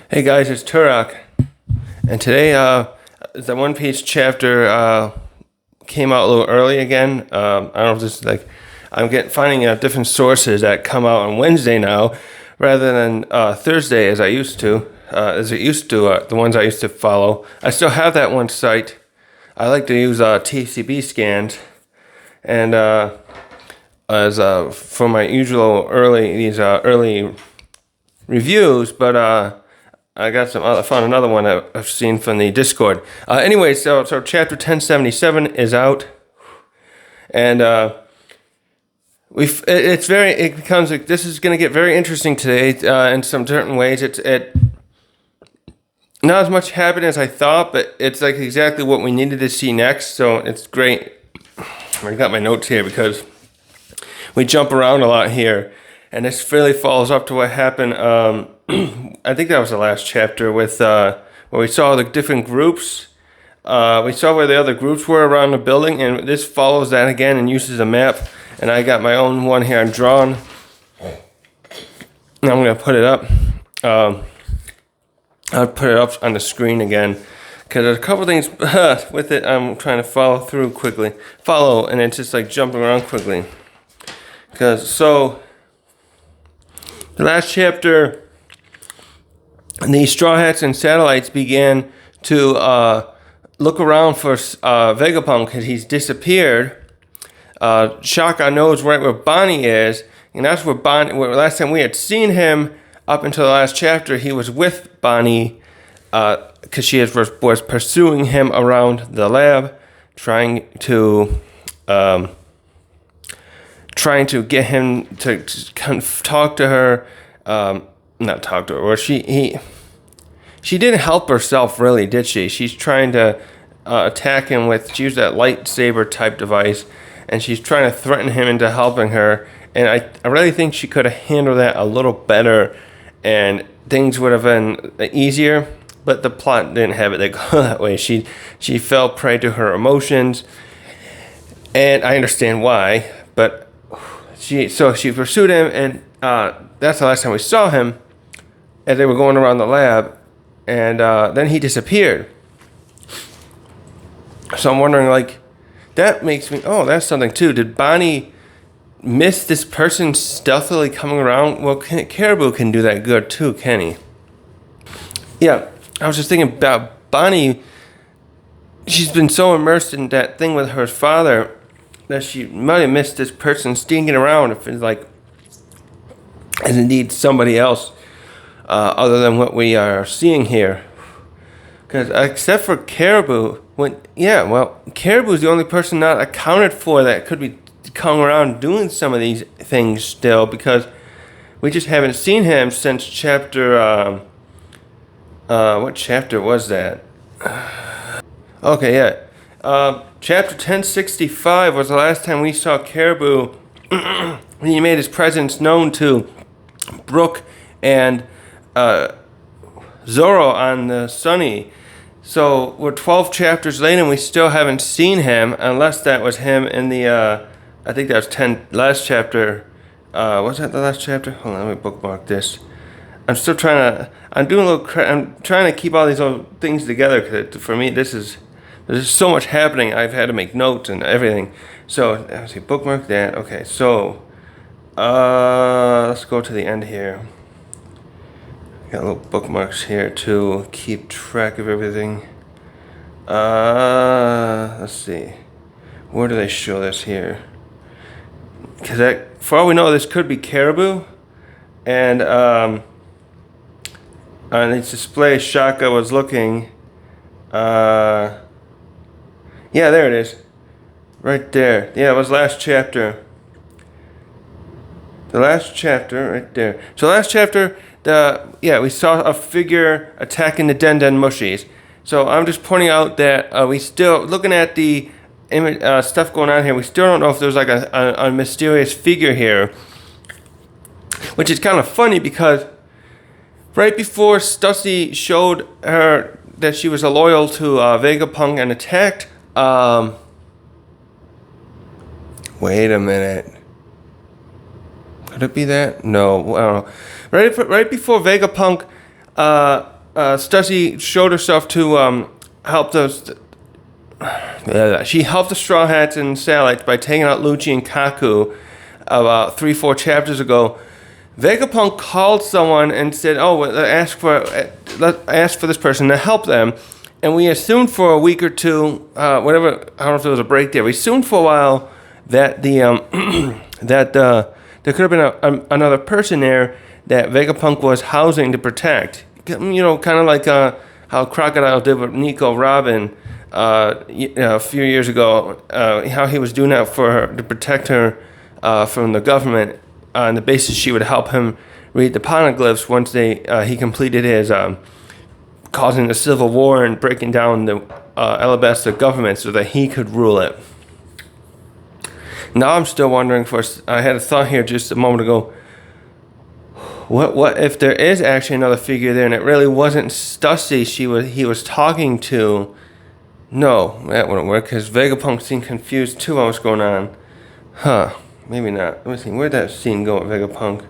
Hey guys, it's Turok, and today the One Piece chapter came out a little early again. I don't know if this is like finding different sources that come out on Wednesday now, rather than Thursday as it used to the ones I used to follow. I still have that one site. I like to use TCB scans, and as for my usual early reviews, but I got I found another one I've seen from the Discord. Anyway, so chapter 1077 is out, and it becomes like, this is going to get very interesting today in some certain ways. It not as much happened as I thought, but it's like exactly what we needed to see next. So it's great. I got my notes here because we jump around a lot here, and this really follows up to what happened. I think that was the last chapter with where we saw the different groups. We saw where the other groups were around the building, and this follows that again and uses a map. And I got my own one here I'm drawn. And I'm going to put it up. I'll put it up on the screen again, because there's a couple things with it I'm trying to follow, and it's just like jumping around quickly. The last chapter, the Straw Hats and Satellites began to look around for Vegapunk, because he's disappeared. Shaka knows right where Bonnie is, and that's where last time we had seen him, up until the last chapter, he was with Bonnie, because she was pursuing him around the lab, trying to get him to talk to her, not talk to her, or she didn't help herself really, did she? She's trying to attack him she used that lightsaber type device, and she's trying to threaten him into helping her, and I really think she could have handled that a little better, and things would have been easier, but the plot didn't have it go that way. She fell prey to her emotions, and I understand why, but she pursued him, and that's the last time we saw him, as they were going around the lab, and then he disappeared. So I'm wondering, like, that makes me, that's something too. Did Bonnie miss this person stealthily coming around? Well, Caribou can do that good too, can he? Yeah, I was just thinking about Bonnie. She's been so immersed in that thing with her father that she might have missed this person sneaking around, if it's like, as indeed somebody else other than what we are seeing here. Because except for Caribou, Caribou's the only person not accounted for that could be coming around doing some of these things still, because we just haven't seen him since chapter, what chapter was that? Okay, yeah. Chapter 1065 was the last time we saw Caribou when he made his presence known to Brook and Zoro on the Sunny. So we're 12 chapters later and we still haven't seen him, unless that was him in the I think that was last chapter. Was that the last chapter? Hold on, let me bookmark this. I'm still trying to keep all these little things together, because for me there's so much happening. I've had to make notes and everything. So let's see, bookmark that. Okay, so let's go to the end here. Got little bookmarks here to keep track of everything. Let's see, where do they show this here? Because for all we know, this could be Caribou, and on its display, Shaka was looking. Yeah, there it is, right there. Yeah, it was last chapter. The last chapter, right there. So last chapter, we saw a figure attacking the Den Mushies. So I'm just pointing out that we still, looking at the stuff going on here, we still don't know if there's like a mysterious figure here, which is kind of funny, because right before Stussy showed her that she was loyal to Vegapunk and attacked, wait a minute, could it be that? No, I don't know. Right before Vegapunk Stussy showed herself to help those. She helped the Straw Hats and Satellites by taking out Lucci and Kaku about 3-4 chapters ago. Vegapunk called someone and said, "Oh, ask for this person to help them." And we assumed for a week or two, whatever. I don't know if there was a break there. We assumed for a while that there could have been another person there that Vegapunk was housing to protect. You know, kind of like how Crocodile did with Nico Robin a few years ago. How he was doing that for her to protect her from the government on the basis she would help him read the poneglyphs once he completed his causing the civil war and breaking down the Alabasta government so that he could rule it. Now I'm still wondering. I had a thought here just a moment ago. What if there is actually another figure there, and it really wasn't Stussy he was talking to? No, that wouldn't work because Vegapunk seemed confused too on what's going on. Huh? Maybe not. Let me see. Where'd that scene go with Vegapunk?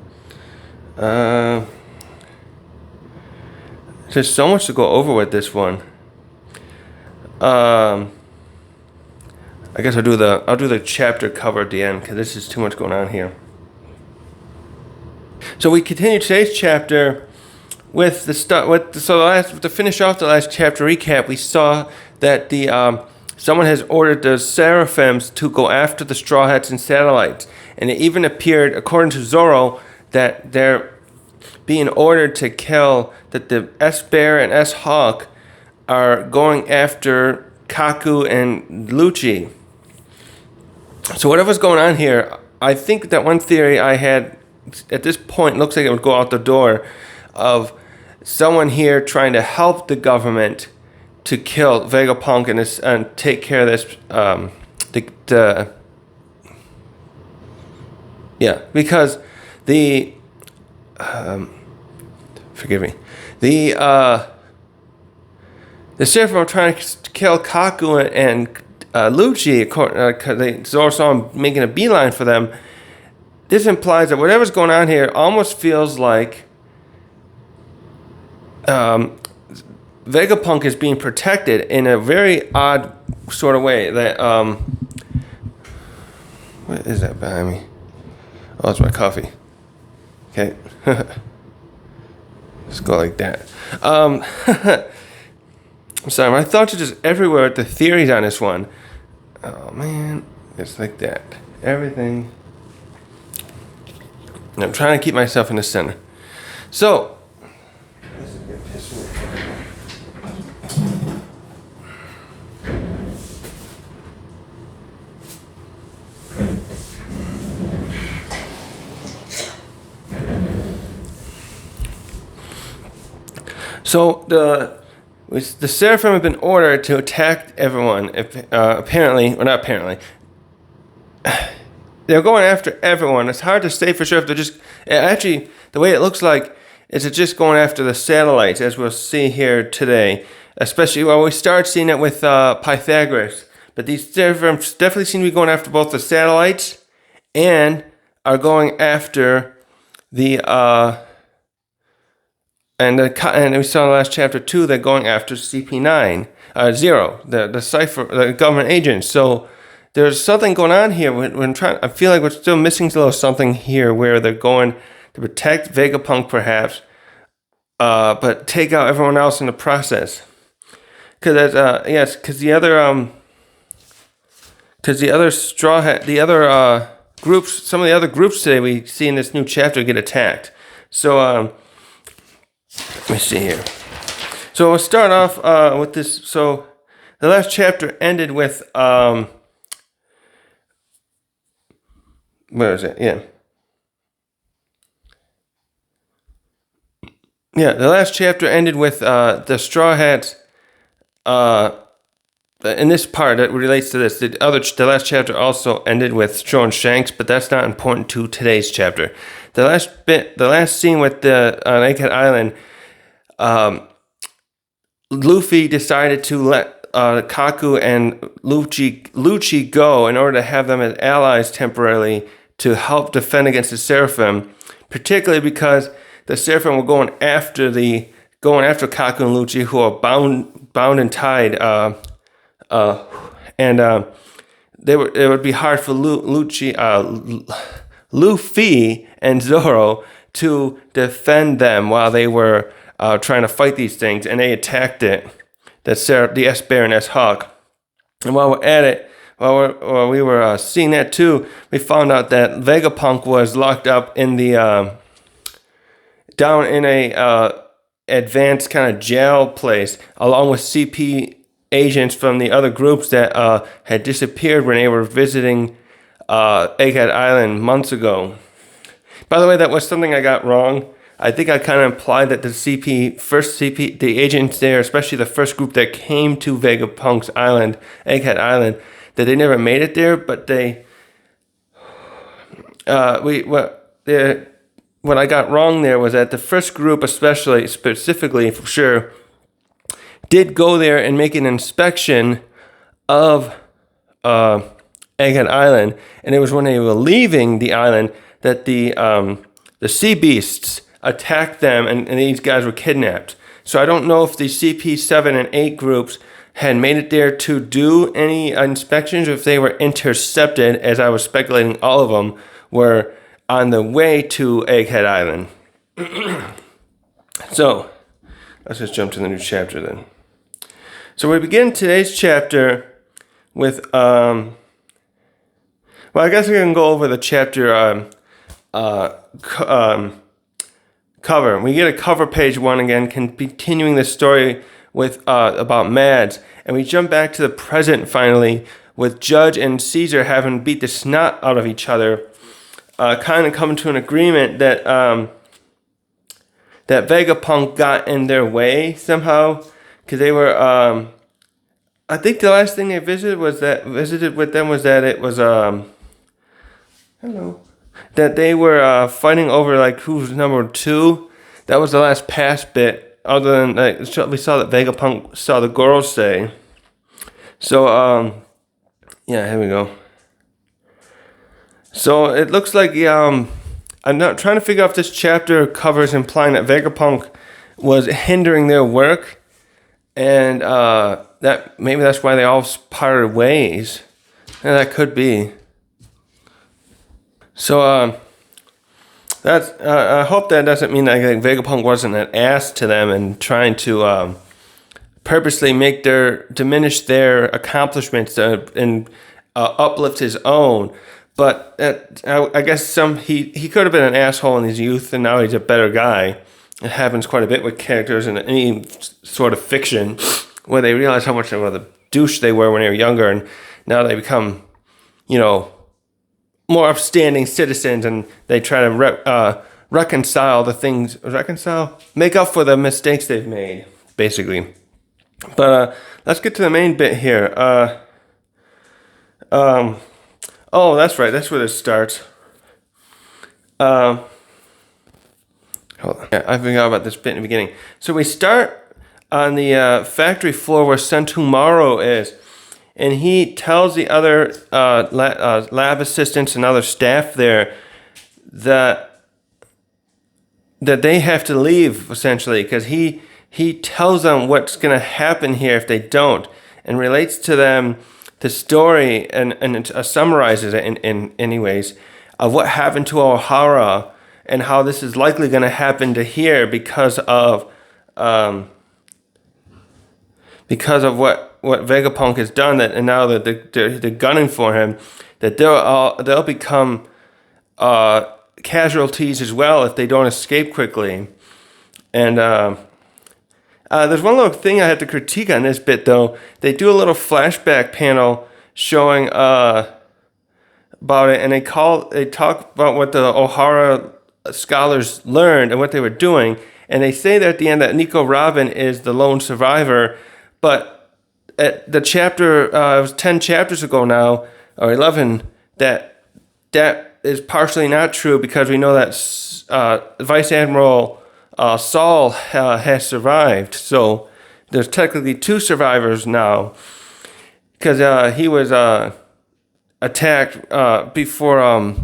There's so much to go over with this one. I guess I'll do the chapter cover at the end because this is too much going on here. So we continue today's chapter with to finish off the last chapter recap. We saw that someone has ordered the Seraphims to go after the Straw Hats and Satellites, and it even appeared, according to Zoro, that they're being ordered to kill, that the S-Bear and S-Hawk are going after Kaku and Lucci. So whatever's going on here, I think that one theory I had at this point looks like it would go out the door of someone here trying to help the government to kill Vegapunk and take care of this. Because forgive me, the Seraphim are trying to kill Kaku and Lucci because Zoro saw him making a beeline for them. This implies that whatever's going on here almost feels like Vegapunk is being protected in a very odd sort of way. That what is that behind me? Oh, it's my coffee. Okay, let's go like that. I'm sorry, my thoughts are just everywhere with the theories on this one. Oh man, it's like that. Everything. I'm trying to keep myself in the center. So, this is gonna piss me off. So the Seraphim have been ordered to attack everyone. Apparently, or not apparently. They're going after everyone. It's hard to say for sure if they're just... Actually, the way it looks like is it's just going after the satellites, as we'll see here today. Especially, well, we start seeing it with Pythagoras. But these Seraphims definitely seem to be going after both the satellites and are going after the... And we saw in the last chapter too, they're going after CP9, Zero, the cipher, the government agents. So there's something going on here. I feel like we're still missing a little something here, where they're going to protect Vegapunk, perhaps, but take out everyone else in the process. Because the other straw hat, groups, some of the other groups today we see in this new chapter get attacked. So let me see here. So we'll start off with this. So the last chapter ended with where is it? The last chapter ended with the Straw Hats. In this part that relates to this, the last chapter also ended with showing Shanks, but that's not important to today's chapter. The last scene with the on Egghead Island, Luffy decided to let Kaku and Lucci go in order to have them as allies temporarily to help defend against the Seraphim, particularly because the Seraphim were going after the going after Kaku and Lucci, who are bound and tied, and it would be hard for Luffy and Zoro to defend them while they were trying to fight these things, and they attacked it. The S-Bear and S-Hawk. And while we're at it, while we were seeing that too, we found out that Vegapunk was locked up in the down in a advanced kind of jail place, along with CP agents from the other groups that had disappeared when they were visiting Egghead Island months ago. By the way, that was something I got wrong. I think I kind of implied that the agents there, especially the first group that came to Vegapunk's island, Egghead Island, that they never made it there, but what I got wrong there was that the first group, specifically for sure, did go there and make an inspection of Egghead Island, and it was when they were leaving the island that the sea beasts attacked them, and these guys were kidnapped. So I don't know if the CP7 and 8 groups had made it there to do any inspections, or if they were intercepted, as I was speculating all of them were on the way to Egghead Island. So, let's just jump to the new chapter then. So we begin today's chapter with, well, I guess we can go over the chapter cover. We get a cover page 1 again, continuing the story with about Mads, and we jump back to the present finally with Judge and Caesar having beat the snot out of each other, kind of coming to an agreement that that Vegapunk got in their way somehow, because they were I think the last thing they visited with them was that it was that they were fighting over like who's number 2. That was the last past bit. Other than like we saw that Vegapunk saw the girls say. So yeah, here we go. So it looks like I'm not trying to figure out if this chapter covers implying that Vegapunk was hindering their work, and that maybe that's why they all parted ways. Yeah, that could be. So that's I hope that doesn't mean that Vegapunk wasn't an ass to them and trying to purposely diminish their accomplishments and uplift his own. But I guess he could have been an asshole in his youth, and now he's a better guy. It happens quite a bit with characters in any sort of fiction, where they realize how much of a douche they were when they were younger, and now they become, more upstanding citizens, and they try to make up for the mistakes they've made, basically. But let's get to the main bit here. Oh, that's right. That's where this starts. Hold on. Yeah, I forgot about this bit in the beginning. So we start on the factory floor where Sentomaru is, and he tells the other lab assistants and other staff there that they have to leave, essentially, because he tells them what's going to happen here if they don't, and relates to them the story and summarizes it in anyways of what happened to O'Hara and how this is likely going to happen to here because of what Vegapunk has done, and now that they're gunning for him, that they'll become casualties as well if they don't escape quickly. And there's one little thing I have to critique on this bit, though. They do a little flashback panel showing about it, and they talk about what the O'Hara scholars learned and what they were doing, and they say that at the end that Nico Robin is the lone survivor, but at the chapter, it was 10 chapters ago now, or 11, that is partially not true, because we know that Vice Admiral Saul has survived. So there's technically 2 survivors now, because he was attacked before.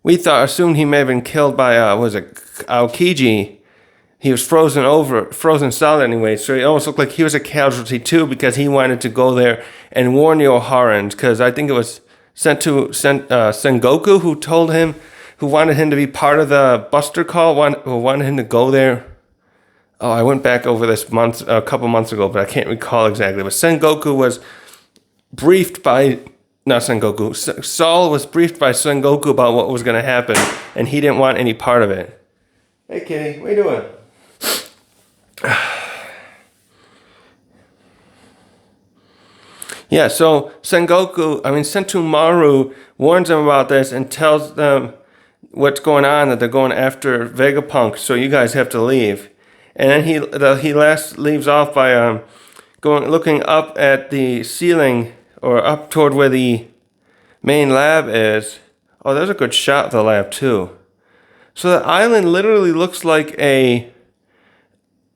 We assumed he may have been killed by Aokiji, he was frozen solid anyway. So it almost looked like he was a casualty too, because he wanted to go there and warn the Oharans. Because I think it was Sengoku who wanted him to be part of the Buster Call, who wanted him to go there. Oh, I went back over this a couple months ago, but I can't recall exactly. But Sengoku was briefed by, not Sengoku, Saul was briefed by Sengoku about what was going to happen, and he didn't want any part of it. Hey, kitty, what are you doing? Yeah, so Sentomaru warns them about this and tells them what's going on, that they're going after Vegapunk, so you guys have to leave. And then he leaves off by looking up at the ceiling, or up toward where the main lab is. Oh, there's a good shot of the lab too. So the island literally looks like a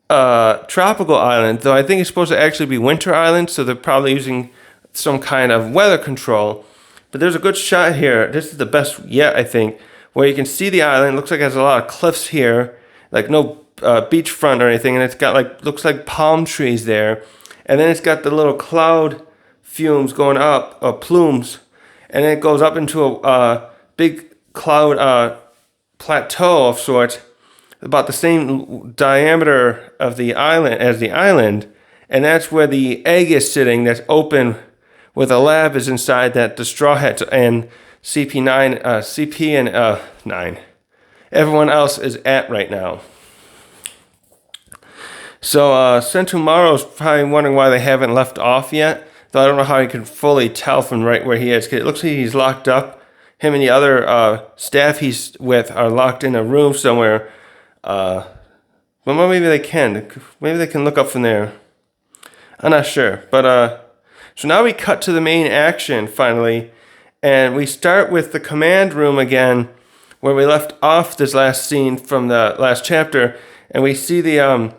tropical island, though I think it's supposed to actually be winter island, so they're probably using some kind of weather control. But there's a good shot here. This is the best yet, I think, where you can see the island. It looks like it has a lot of cliffs here, like no beachfront or anything, and it's got looks like palm trees there. And then it's got the little cloud fumes going up, plumes, and then it goes up into a big cloud plateau of sorts, about the same diameter of the island as the island, and that's where the egg is sitting, that's open, where the lab is inside, that the Straw Hats and CP and 9, everyone else is at right now. So Sentomaru's probably wondering why they haven't left off yet, though I don't know how you can fully tell from right where he is, because it looks like he's locked up. Him and the other staff he's with are locked in a room somewhere. Well, maybe they can. Maybe they can look up from there. I'm not sure. But so now we cut to the main action finally, and we start with the command room again, where we left off this last scene from the last chapter, and we see the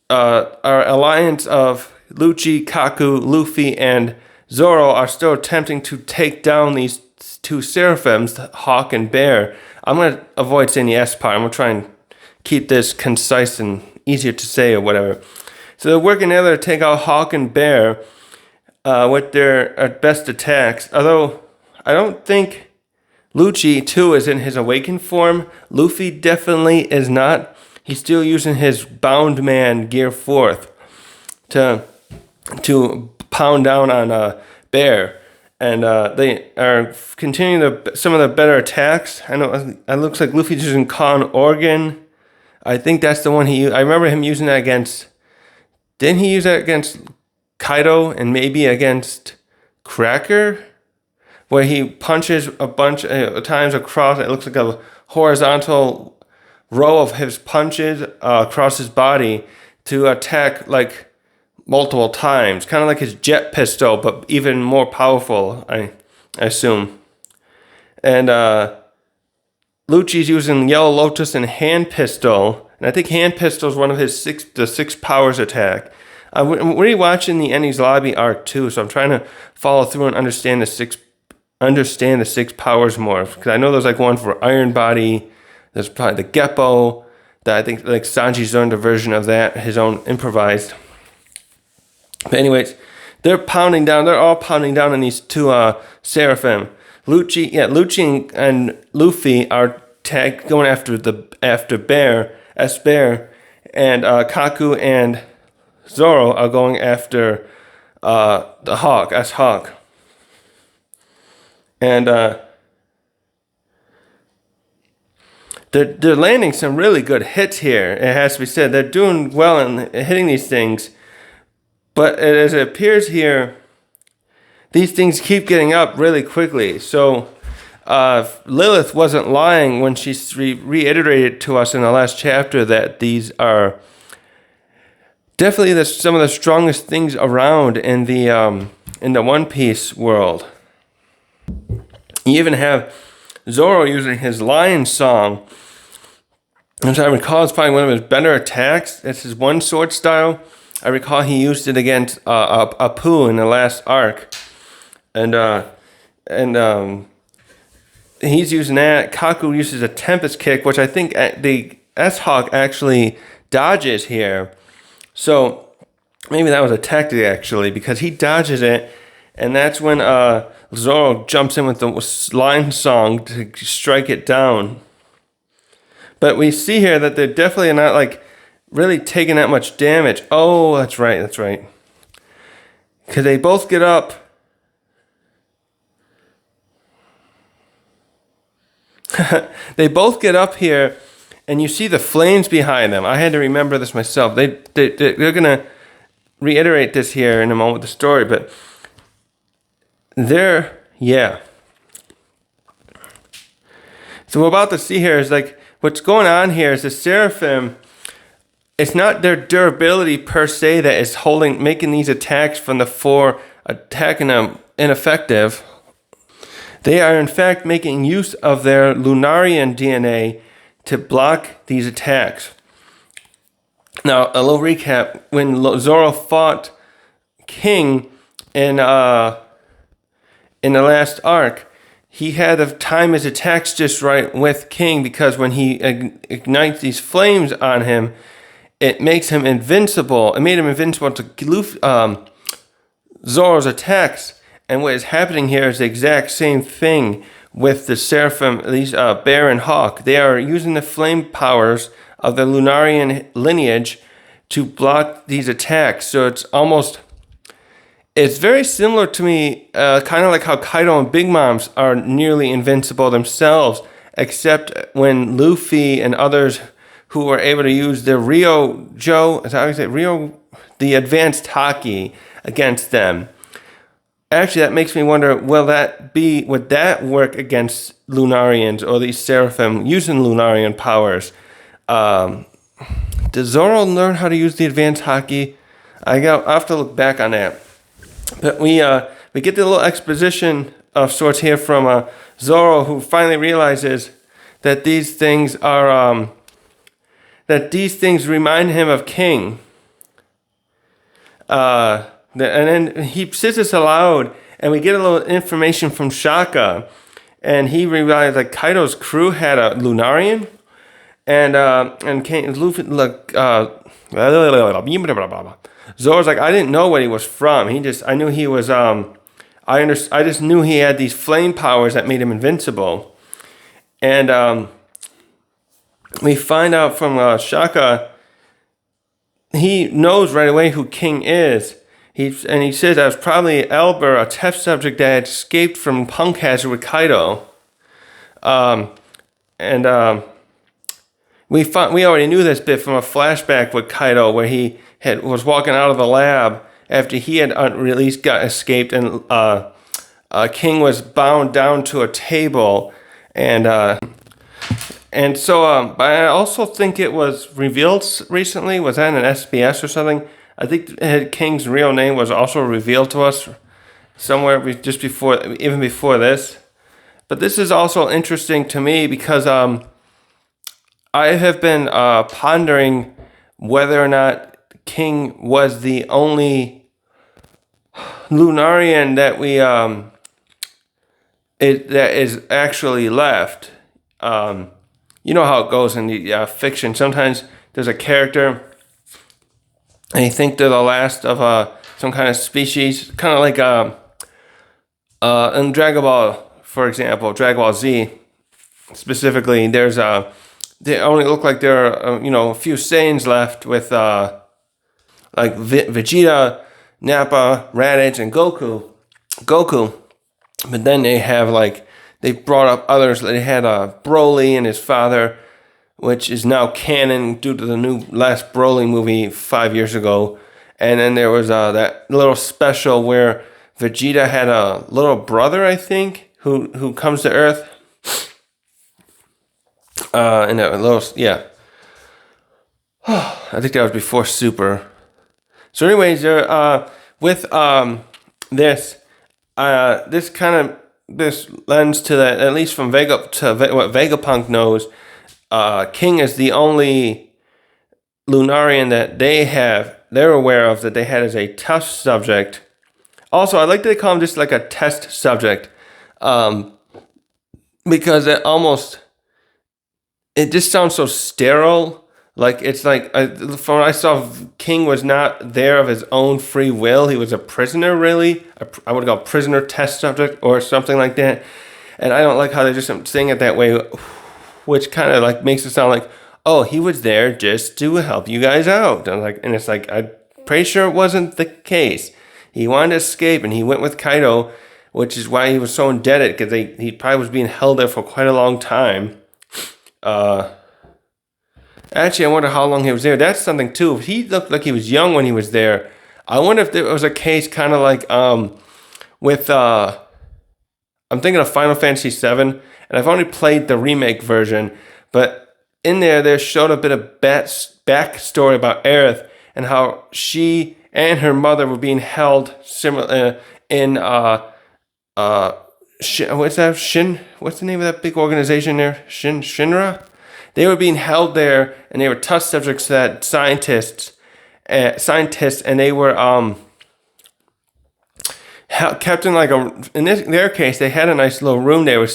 our alliance of Lucci, Kaku, Luffy, and Zoro are still attempting to take down these two seraphims, Hawk and Bear. I'm going to avoid saying the S part. I'm going to try and keep this concise and easier to say or whatever. So they're working together to take out Hawk and Bear with their best attacks. Although I don't think Lucci too is in his awakened form. Luffy definitely is not. He's still using his bound man gear forth to pound down on Bear. And they are continuing some of the better attacks. I know it looks like Luffy's using Con Organ. I think that's the one he used. I remember him using that against... Didn't he use that against Kaido and maybe against Cracker? Where he punches a bunch of times across. It looks like a horizontal row of his punches across his body to attack like multiple times, kind of like his jet pistol, but even more powerful, I assume. And Lucci's using Yellow Lotus and Hand Pistol, and I think Hand Pistol is one of his six powers attack. I'm rewatching the Enies Lobby arc too, so I'm trying to follow through and understand the six powers more, because I know there's like one for Iron Body. There's probably the Geppo that I think like Sanji's learned a version of that, his own improvised. But anyways, they're all pounding down on these two Seraphim. Lucci and Luffy are going after Bear, S-Bear, and Kaku and Zoro are going after the Hawk, S-Hawk. And they're landing some really good hits here, it has to be said. They're doing well in hitting these things. But as it appears here, these things keep getting up really quickly. So Lilith wasn't lying when she reiterated to us in the last chapter that these are definitely some of the strongest things around in the One Piece world. You even have Zoro using his lion song, which I recall is probably one of his better attacks. It's his one sword style. I recall he used it against Apu in the last arc, and he's using that. Kaku uses a Tempest Kick, which I think S-Hawk actually dodges here. So maybe that was a tactic actually, because he dodges it, and that's when Zoro jumps in with the line song to strike it down. But we see here that they're definitely not like really taking that much damage. Oh, that's right. Because they both get up. They both get up here, and you see the flames behind them. I had to remember this myself. They're going to reiterate this here in a moment with the story, but yeah. So we're about to see here is like, what's going on here is the Seraphim, it's not their durability per se that is making these attacks from the 4 attacking them ineffective. They are in fact making use of their Lunarian DNA to block these attacks. Now, a little recap. When Zoro fought King in the last arc, he had to time his attacks just right with King, because when he ignites these flames on him, it makes him invincible. It made him invincible to Zoro's attacks. And what is happening here is the exact same thing with the Seraphim, these Bear and Hawk. They are using the flame powers of the Lunarian lineage to block these attacks. So it's very similar to me, kind of like how Kaido and Big Moms are nearly invincible themselves, except when Luffy and others who were able to use the the advanced haki against them. Actually, that makes me wonder, would that work against Lunarians or these Seraphim using Lunarian powers? Does Zoro learn how to use the advanced haki? I have to look back on that. But we get the little exposition of sorts here from Zoro, who finally realizes that these things remind him of King. And then he says this aloud, and we get a little information from Shaka, and he realized that Kaido's crew had a Lunarian, and Luffy Zoro's like, I didn't know what he was from. I knew he was I just knew he had these flame powers that made him invincible, and we find out from Shaka, he knows right away who King is. He says that was probably Elber, a test subject that had escaped from Punk Hazard with Kaido. We already knew this bit from a flashback with Kaido, where he was walking out of the lab after he had escaped, and King was bound down to a table, but I also think it was revealed recently. Was that in an SBS or something? I think King's real name was also revealed to us somewhere even before this. But this is also interesting to me because I have been pondering whether or not King was the only Lunarian that that is actually left. You know how it goes in the fiction. Sometimes there's a character, and you think they're the last of some kind of species, kind of like in Dragon Ball, for example, Dragon Ball Z specifically. They only look like there are a few Saiyans left with like Vegeta, Nappa, Raditz, and Goku. But then they brought up others. They had Broly and his father, which is now canon due to the new last Broly movie 5 years ago. And then there was that little special where Vegeta had a little brother, I think, who comes to Earth. I think that was before Super. So anyways, with this lends to that, at least from what Vegapunk knows, King is the only Lunarian that they're aware of that they had as a test subject. Also, I like that they call him just like a test subject, because it just sounds so sterile. Like it's like from what I saw, King was not there of his own free will. He was a prisoner, really. I would call prisoner test subject or something like that. And I don't like how they're just saying it that way, which kind of like makes it sound like, oh, he was there just to help you guys out. And it's like I'm pretty sure it wasn't the case. He wanted to escape, and he went with Kaido, which is why he was so indebted, because he probably was being held there for quite a long time. Actually, I wonder how long he was there. That's something too. If he looked like he was young when he was there, I wonder if there was a case kind of like with I'm thinking of Final Fantasy VII, and I've only played the remake version, but in there showed a bit of backstory about Aerith and how she and her mother were being held similar in what's the name of that big organization there? Shinra? They were being held there, and they were test subjects that scientists, and they were kept in like in their case, they had a nice little room they were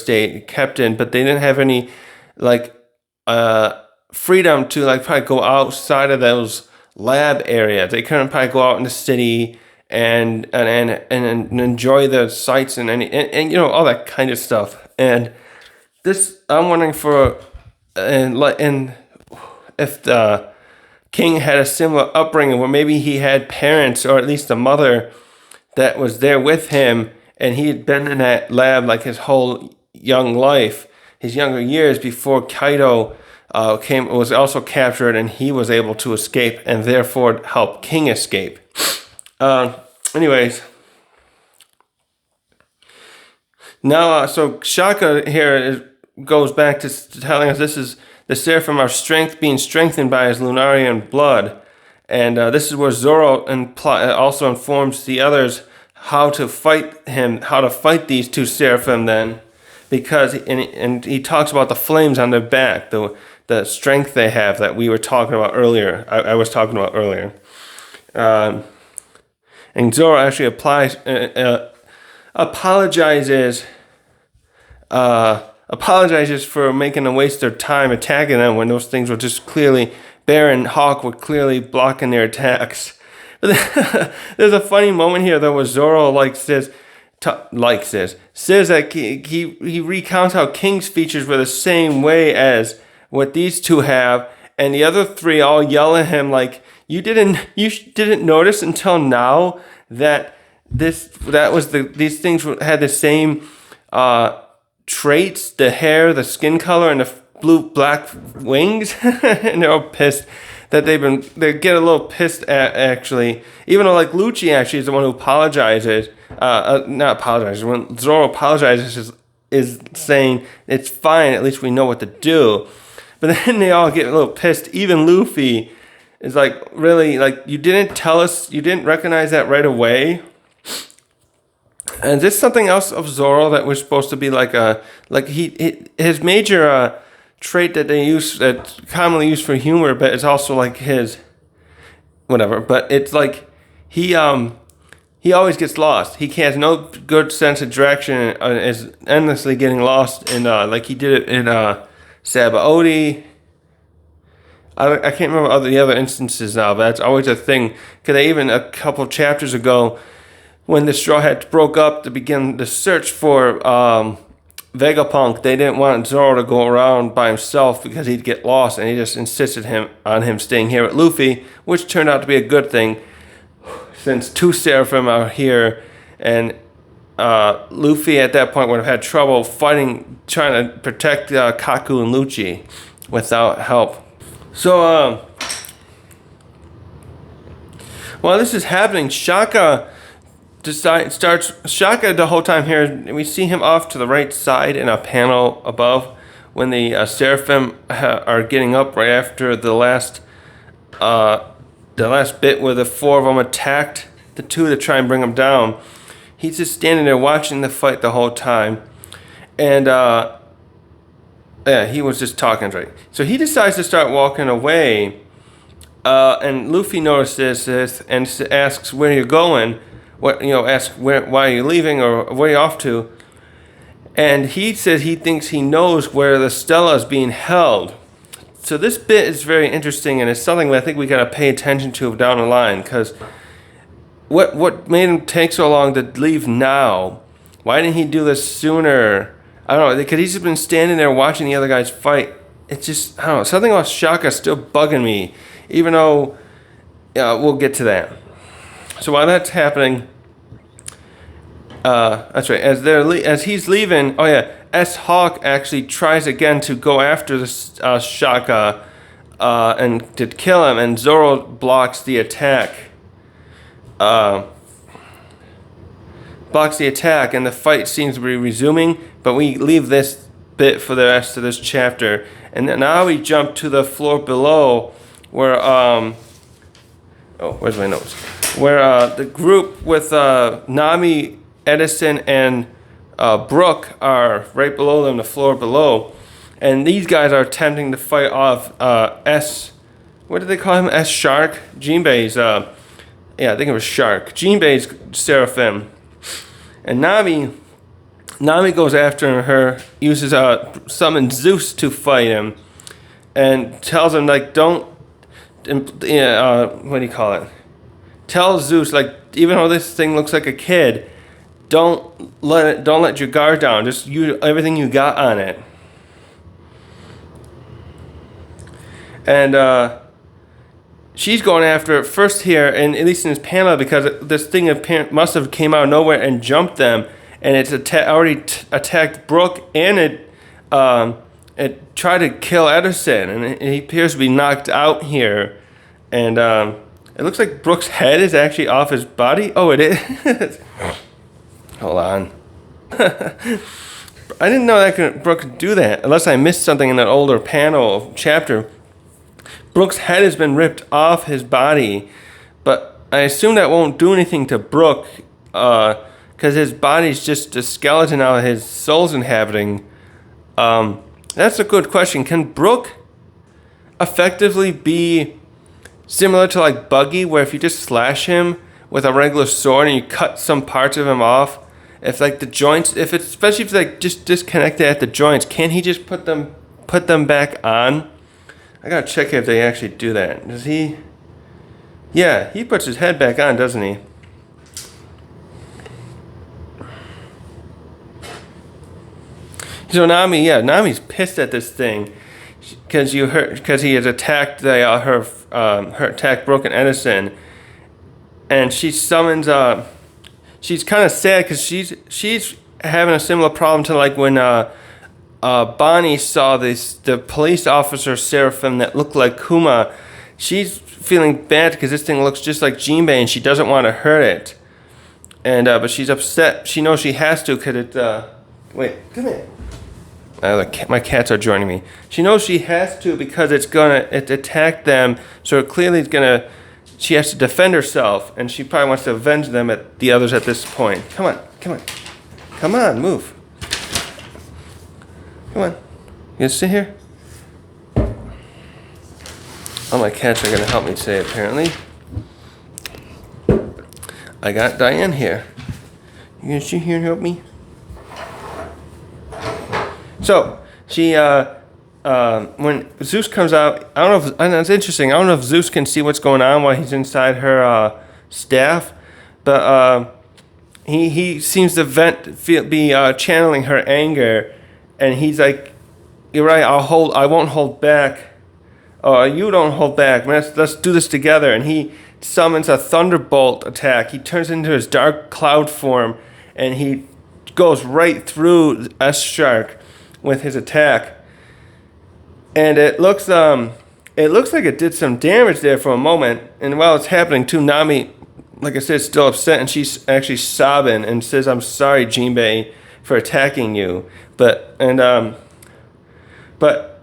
kept in, but they didn't have any like freedom to like probably go outside of those lab areas. They couldn't probably go out in the city and enjoy the sights and you know, all that kind of stuff. And this, I'm wondering for. And if the King had a similar upbringing where maybe he had parents or at least a mother that was there with him, and he had been in that lab like his whole young life, his younger years before Kaido was also captured, and he was able to escape and therefore help King escape. Anyways, now so Shaka here goes back to telling us this is the Seraphim are being strengthened by his Lunarian blood. And this is where Zoro also informs the others how to fight these two Seraphim then. Because, and he talks about the flames on their back, the strength they have that we were talking about earlier. I was talking about earlier. And Zoro actually apologizes for making them waste their time attacking them when those things were just clearly, Bear and Hawk were clearly blocking their attacks. But there's a funny moment here though where Zoro says that he recounts how King's features were the same way as what these two have, and the other three all yell at him like, you didn't notice until now that these things had the same traits, the hair, the skin color, and the black wings. And they're all pissed that they get a little pissed at, actually, even though like Lucci actually is the one who apologizes, not apologizes, when Zoro apologizes is saying it's fine, at least we know what to do. But then they all get a little pissed. Even Luffy is like, really, like, you didn't tell us, you didn't recognize that right away. And this something else of Zoro that was supposed to be his major trait that commonly used for humor, but it's also like his whatever. But it's like he always gets lost. He has no good sense of direction and is endlessly getting lost in like he did it in Sabaody. I can't remember the other instances now, but that's always a thing. Because even a couple chapters ago, when the Straw Hats broke up to begin the search for Vegapunk, they didn't want Zoro to go around by himself because he'd get lost, and he just insisted on him staying here with Luffy, which turned out to be a good thing, since two Seraphim are here, and Luffy at that point would have had trouble trying to protect Kaku and Lucci without help. So, while this is happening, Shaka the whole time here, and we see him off to the right side in a panel above when the Seraphim are getting up right after the last bit where the four of them attacked the two to try and bring them down. He's just standing there watching the fight the whole time, and he was just talking right. So he decides to start walking away, and Luffy notices this and asks where you're going. Why are you leaving, or where are you off to? And he says he thinks he knows where the Stella is being held. so this bit is very interesting, and it's something that I think we gotta pay attention to down the line, because what made him take so long to leave now? Why didn't he do this sooner? I don't know, because he's just been standing there watching the other guys fight. It's just, I don't know, something about Shaka still bugging me, even though we'll get to that. So while that's happening, that's right, as he's leaving, oh yeah, S-Hawk actually tries again to go after this Shaka and to kill him, and Zoro blocks the attack. And the fight seems to be resuming, but we leave this bit for the rest of this chapter. And then now we jump to the floor below, where where's my notes? Where the group with Nami, Edison, and Brooke are right below them, the floor below, and these guys are attempting to fight off what did they call him? S-Shark? Jinbei's, I think it was Shark. Jinbei's Seraphim. And Nami goes after her, uses summons Zeus to fight him, and tells him, like, don't, what do you call it? Tells Zeus, like, even though this thing looks like a kid, don't let your guard down. Just use everything you got on it. And she's going after it first here, and at least in this panel, because this thing must have came out of nowhere and jumped them, and it's already attacked Brooke, and it tried to kill Edison, and he appears to be knocked out here, and it looks like Brooke's head is actually off his body. Oh, it is. Hold on. I didn't know that Brooke could do that, unless I missed something in that older panel chapter. Brooke's head has been ripped off his body, but I assume that won't do anything to Brooke, because his body's just a skeleton now his soul's inhabiting. That's a good question. Can Brooke effectively be similar to like Buggy, where if you just slash him with a regular sword and you cut some parts of him off, if like the joints, especially if it's like just disconnected at the joints, can't he just put them back on? I gotta check if they actually do that. Does he? Yeah, he puts his head back on, doesn't he? So Nami's pissed at this thing because he has attacked her attacked Brooke and Edison, and she summons. She's kind of sad because she's having a similar problem to like when Bonnie saw the police officer Seraphim that looked like Kuma. She's feeling bad because this thing looks just like Jinbei, and she doesn't want to hurt it. And but she's upset. She knows she has to because it. Wait, come here. My cats are joining me. She knows she has to because it attacked them. So clearly it's gonna. She has to defend herself, and she probably wants to avenge them at the others at this point. Come on, move. Come on. You gonna sit here? All my cats are gonna help me today, apparently. I got Diane here. You gonna sit here and help me? So, she, when Zeus comes out, I don't know if, and that's interesting, I don't know if Zeus can see what's going on while he's inside her staff, but he seems to be channeling her anger, and he's like, you're right, I won't hold back. You don't hold back. Let's do this together. And he summons a thunderbolt attack. He turns into his dark cloud form, and he goes right through S-Shark with his attack. And it looks like it did some damage there for a moment. And while it's happening too, Nami, like I said, is still upset, and she's actually sobbing and says, "I'm sorry, Jinbei, for attacking you." But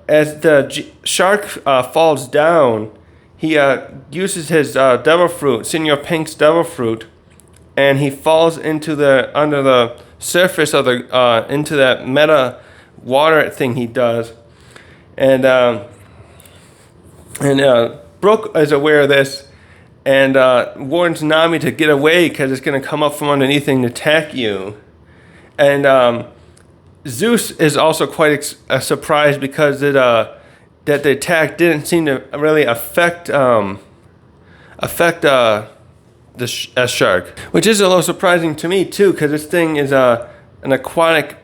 as the shark falls down, he uses his devil fruit, Senior Pink's devil fruit, and he falls into under the surface of into that meta water thing he does, and Brooke is aware of this and warns Nami to get away because it's going to come up from underneath and attack you, and Zeus is also quite surprised because that that the attack didn't seem to really affect the shark, which is a little surprising to me too, because this thing is an aquatic,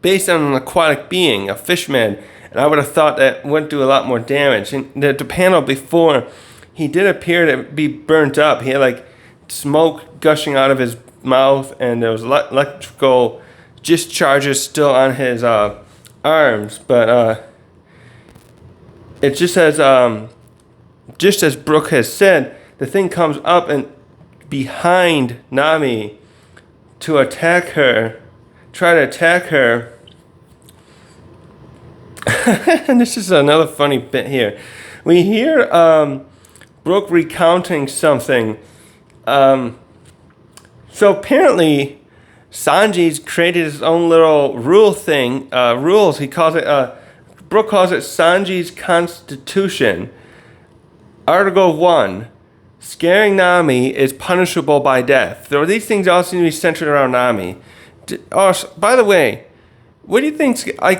based on an aquatic being, a fishman, and I would have thought that would do a lot more damage. And the panel before, he did appear to be burnt up. He had like smoke gushing out of his mouth, and there was electrical discharges still on his arms. But it just as Brooke has said, the thing comes up and behind Nami to attack her, try to attack her. And this is another funny bit here. We hear Brooke recounting something. So apparently, Sanji's created his own little rules. He calls it, Brooke calls it Sanji's Constitution. Article 1. Scaring Nami is punishable by death. Though these things all seem to be centered around Nami. By the way, what do you think? I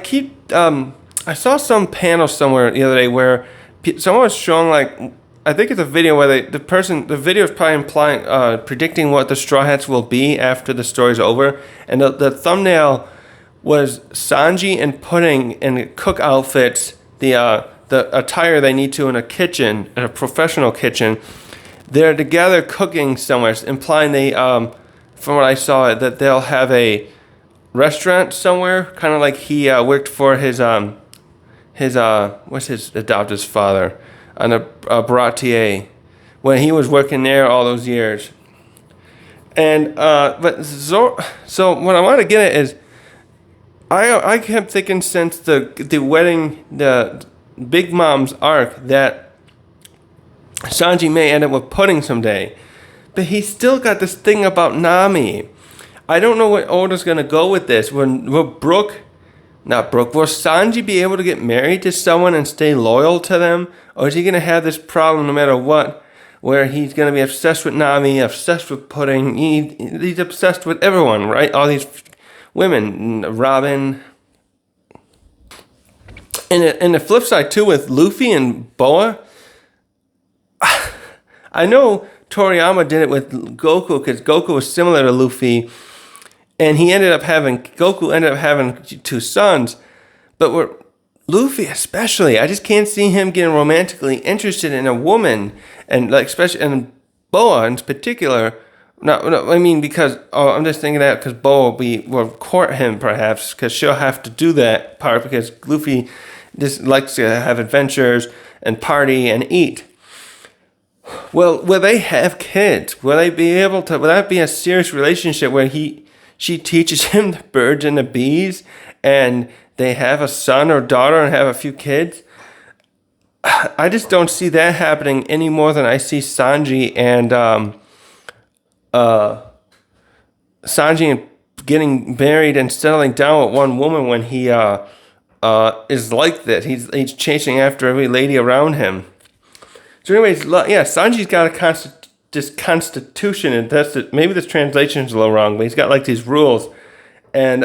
saw some panel somewhere the other day where someone was showing, like, I think it's a video where the video is probably implying, predicting what the Straw Hats will be after the story's over, and the thumbnail was Sanji and Pudding in cook outfits, the attire they need to in a kitchen, in a professional kitchen. They're together cooking somewhere, implying they, from what I saw, that they'll have a restaurant somewhere, kind of like he worked for his what's his adopted father, on a Baratier, when he was working there all those years. And so what I want to get at is, I kept thinking since the wedding, the Big Mom's arc, that Sanji may end up with Pudding someday. But he's still got this thing about Nami. I don't know what Oda's going to go with this. Will Sanji be able to get married to someone and stay loyal to them? Or is he going to have this problem no matter what, where he's going to be obsessed with Nami, obsessed with Pudding? He's obsessed with everyone, right? All these women, Robin. And the flip side too, with Luffy and Boa, I know Toriyama did it with Goku, because Goku was similar to Luffy, and Goku ended up having 2 sons. But Luffy especially, I just can't see him getting romantically interested in a woman, and like especially in Boa in particular. No, I mean, because I'm just thinking that because Boa will court him perhaps, because she'll have to do that part, because Luffy just likes to have adventures and party and eat. Well, will they have kids? Will they be able to? Will that be a serious relationship where she teaches him the birds and the bees, and they have a son or daughter and have a few kids? I just don't see that happening any more than I see Sanji and getting married and settling down with one woman when he is like that. He's chasing after every lady around him. So anyways, yeah, Sanji's got this constitution, and that's it. Maybe this translation's a little wrong, but he's got like these rules, and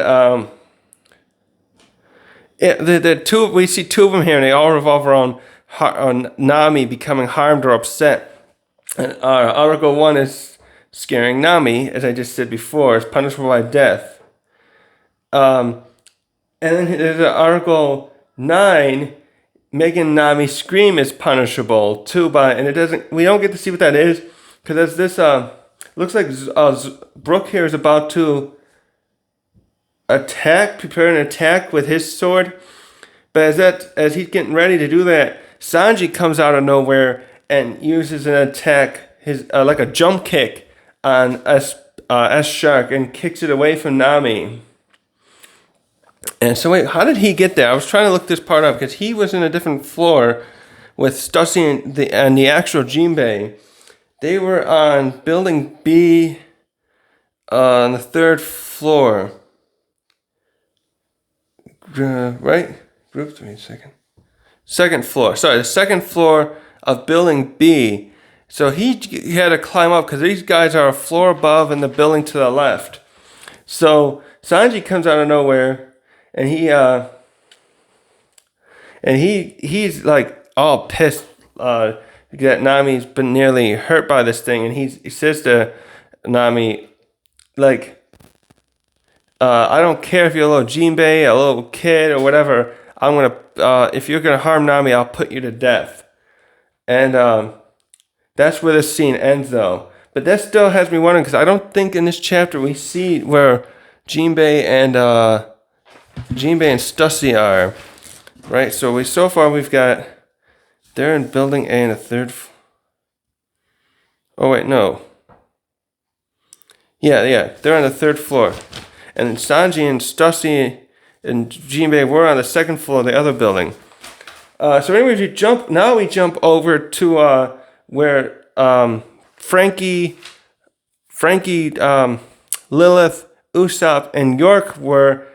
we see 2 of them here, and they all revolve around Nami becoming harmed or upset. And Article 1 is scaring Nami, as I just said before, is punishable by death. And then there's Article 9. Making Nami scream is punishable too, we don't get to see what that is, because as this looks like Brooke here is about to prepare an attack with his sword, but as he's getting ready to do that, Sanji comes out of nowhere and uses an attack, like a jump kick on S Shark, and kicks it away from Nami. And so wait, how did he get there? I was trying to look this part up, because he was in a different floor with Stussy and the actual Jinbei. They were on building B on the 3rd floor. Right? Group, wait a second. 2nd floor. Sorry, the 2nd floor of building B. So he had to climb up, because these guys are a floor above in the building to the left. So Sanji comes out of nowhere, and And he's like all pissed that Nami's been nearly hurt by this thing, and he says to Nami, like, I don't care if you're a little Jinbei, a little kid, or whatever. I'm gonna if you're gonna harm Nami, I'll put you to death. And that's where this scene ends, though. But that still has me wondering, because I don't think in this chapter we see where Jinbei and Stussy are, right? So far we've got they're in building A and the third. Oh wait, no. Yeah, they're on the third floor, and Sanji and Stussy and Jinbei were on the second floor of the other building. So anyways, we jump over to where Franky, Lilith, Usopp, and York were,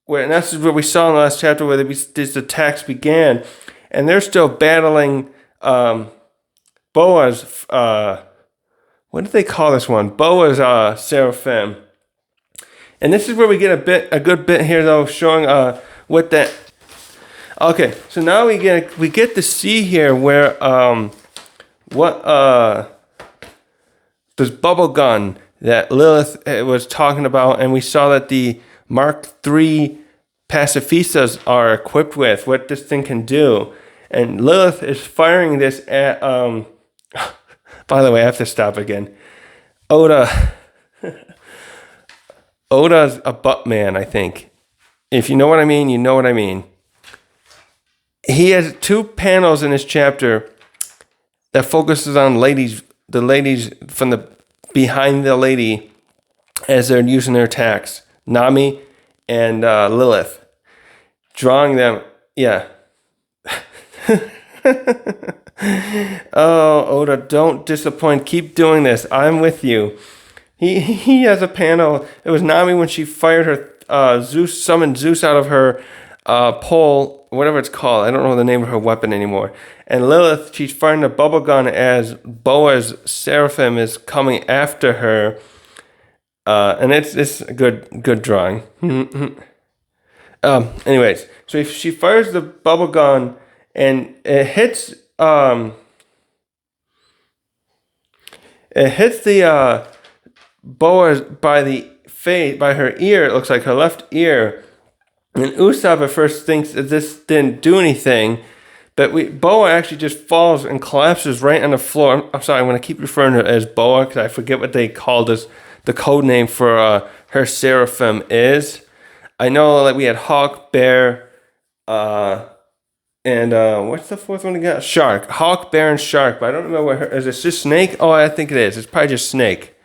and that's what we saw in the last chapter where these attacks began, and they're still battling Boa's. What did they call this one? Boa's Seraphim. And this is where we get a good bit here, though, showing what that. Okay, so now we get to see here where this bubble gun that Lilith was talking about, and we saw that the Mark III pacifistas are equipped with, what this thing can do. And Lilith is firing this at by the way, I have to stop again. Oda's a butt man, I think. If you know what I mean, you know what I mean. He has 2 panels in this chapter that focuses on the ladies from the behind the lady as they're using their attacks. Nami and Lilith. Drawing them, yeah. Oh, Oda, don't disappoint. Keep doing this. I'm with you. He has a panel. It was Nami when she fired her summoned Zeus out of her pole, whatever it's called. I don't know the name of her weapon anymore. And Lilith, she's firing a bubble gun as Boa's Seraphim is coming after her. And it's a good drawing. Anyways, so if she fires the bubble gun and it hits the Boa by the face, by her ear. It looks like her left ear. And Usopp at first thinks that this didn't do anything, but Boa actually just falls and collapses right on the floor. I'm sorry, I'm going to keep referring to her as Boa because I forget what they called us. The code name for her Seraphim is. I know that we had Hawk, Bear, and what's the fourth one again? Shark. Hawk, Bear, and Shark. But I don't remember what her is. It just Snake? Oh, I think it is. It's probably just Snake.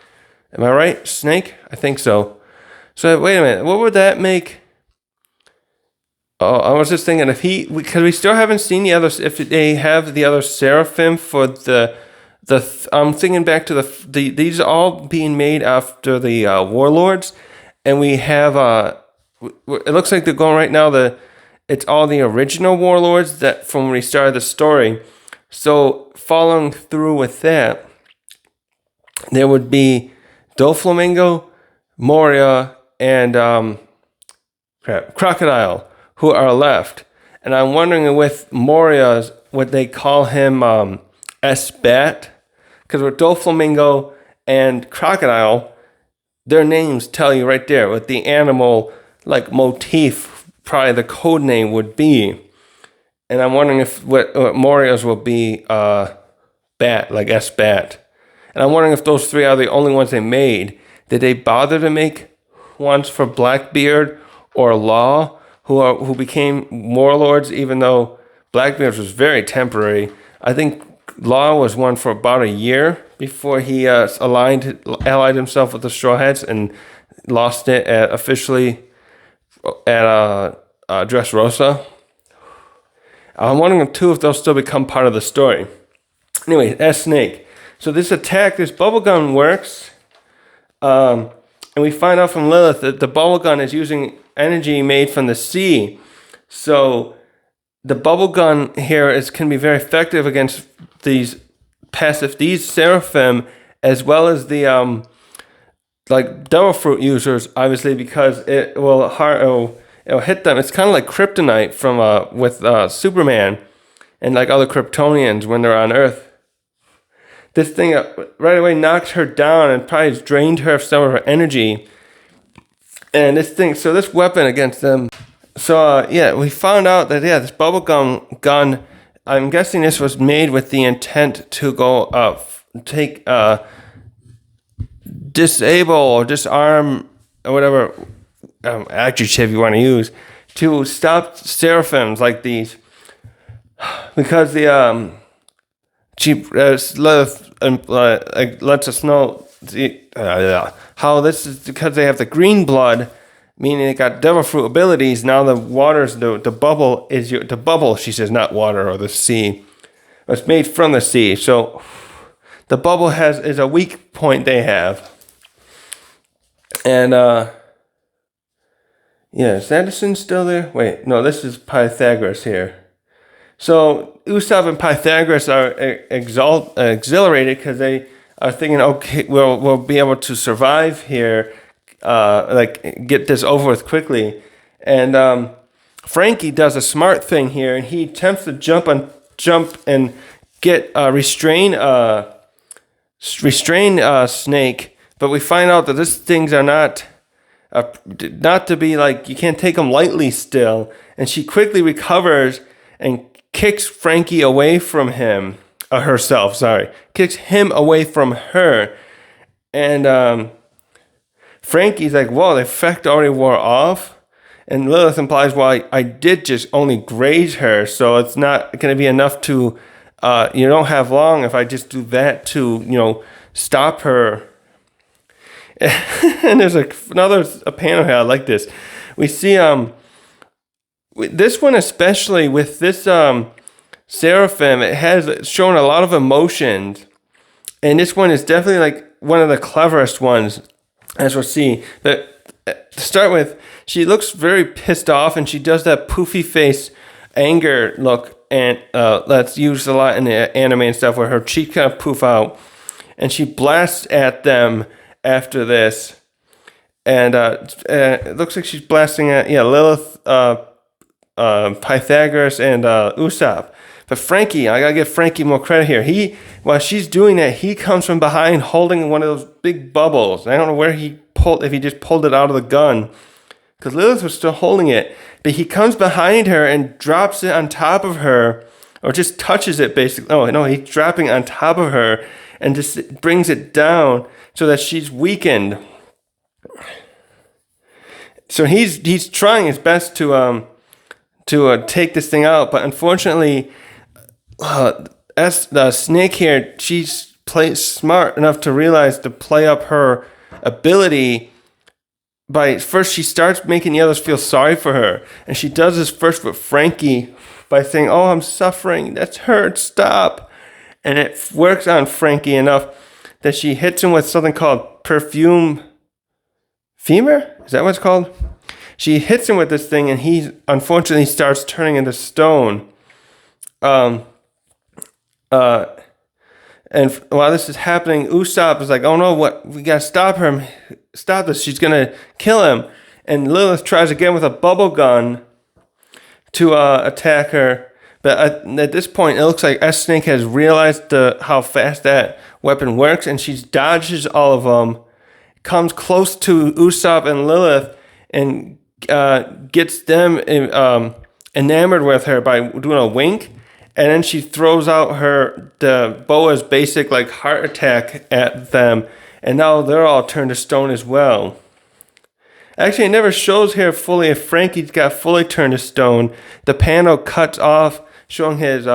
Am I right? Snake? I think so. So wait a minute. What would that make? Oh, I was just thinking because we still haven't seen the others. If they have the other Seraphim for I'm thinking back to these are all being made after the Warlords, and we have it looks like they're going right now. It's all the original Warlords that from when we started the story. So following through with that, there would be Doflamingo, Moria, and Crocodile who are left. And I'm wondering with Moria's, what they call him S-Bat, because with Doflamingo and Crocodile, their names tell you right there what the animal like motif, probably the code name would be. And I'm wondering if what Moria's will be Bat, like S-Bat. And I'm wondering if those 3 are the only ones they made. Did they bother to make ones for Blackbeard or Law, who became warlords, even though Blackbeard was very temporary? I think Law was one for about a year before he allied himself with the Straw Hats and lost it officially at Dressrosa. I'm wondering too if they'll still become part of the story. Anyway, as Snake. So this bubblegum works. And we find out from Lilith that the bubblegum is using energy made from the sea. So the bubblegum here can be very effective against these Seraphim, as well as the like devil fruit users, obviously, because it'll hit them. It's kind of like kryptonite from with Superman and like other Kryptonians when they're on Earth. This thing right away knocks her down and probably drained her of some of her energy. And this weapon against them. So yeah, we found out that this bubblegum gun. I'm guessing this was made with the intent to go disable or disarm or whatever adjective you want to use to stop seraphims like these, because the lets us know how this is because they have the green blood, meaning they got devil fruit abilities. Now the water's the bubble is the bubble. She says not water or the sea. It's made from the sea, so the bubble is a weak point they have. And is Anderson still there? Wait, no, this is Pythagoras here. So Usopp and Pythagoras are exhilarated because they are thinking, okay, we'll be able to survive here, get this over with quickly. And Franky does a smart thing here, and he attempts to jump and get restrain Snake, but we find out that these things are not to be like, you can't take them lightly still. And she quickly recovers and kicks Franky away from him, herself, sorry. Kicks him away from her. And Franky's like, whoa, the effect already wore off. And Lilith implies, well, I did just only graze her, so it's not going to be enough to, you don't have long if I just do that to, stop her. And there's another panel here, I like this. We see, this one especially with this Seraphim, it has shown a lot of emotions. And this one is definitely like one of the cleverest ones, as we'll see. But to start with, she looks very pissed off, and she does that poofy face anger look, and that's used a lot in the anime and stuff, where her cheeks kind of poof out, and she blasts at them after this, and it looks like she's blasting at Lilith, Pythagoras, and Usopp. But Franky, I gotta give Franky more credit here. While she's doing that, he comes from behind holding one of those big bubbles. I don't know where if he just pulled it out of the gun, because Lilith was still holding it. But he comes behind her and drops it on top of her, or just touches it basically. Oh no, he's dropping on top of her and just brings it down so that she's weakened. So he's trying his best to take this thing out, but unfortunately, as the Snake here, she's smart enough to realize to play up her ability by first she starts making the others feel sorry for her, and she does this first with Franky by saying, "Oh, I'm suffering. That's hurt. Stop." And it works on Franky enough that she hits him with something called perfume femur. Is that what it's called? She hits him with this thing, and he unfortunately starts turning into stone. And while this is happening, Usopp is like, "Oh no, what? We gotta stop her! Stop this! She's gonna kill him!" And Lilith tries again with a bubble gun to attack her. But at this point, it looks like S-Snake has realized how fast that weapon works, and she dodges all of them, comes close to Usopp and Lilith, and gets them enamored with her by doing a wink. And then she throws out the Boa's basic like heart attack at them, and now they're all turned to stone as well. Actually, it never shows here fully if Franky's got fully turned to stone. The panel cuts off, showing his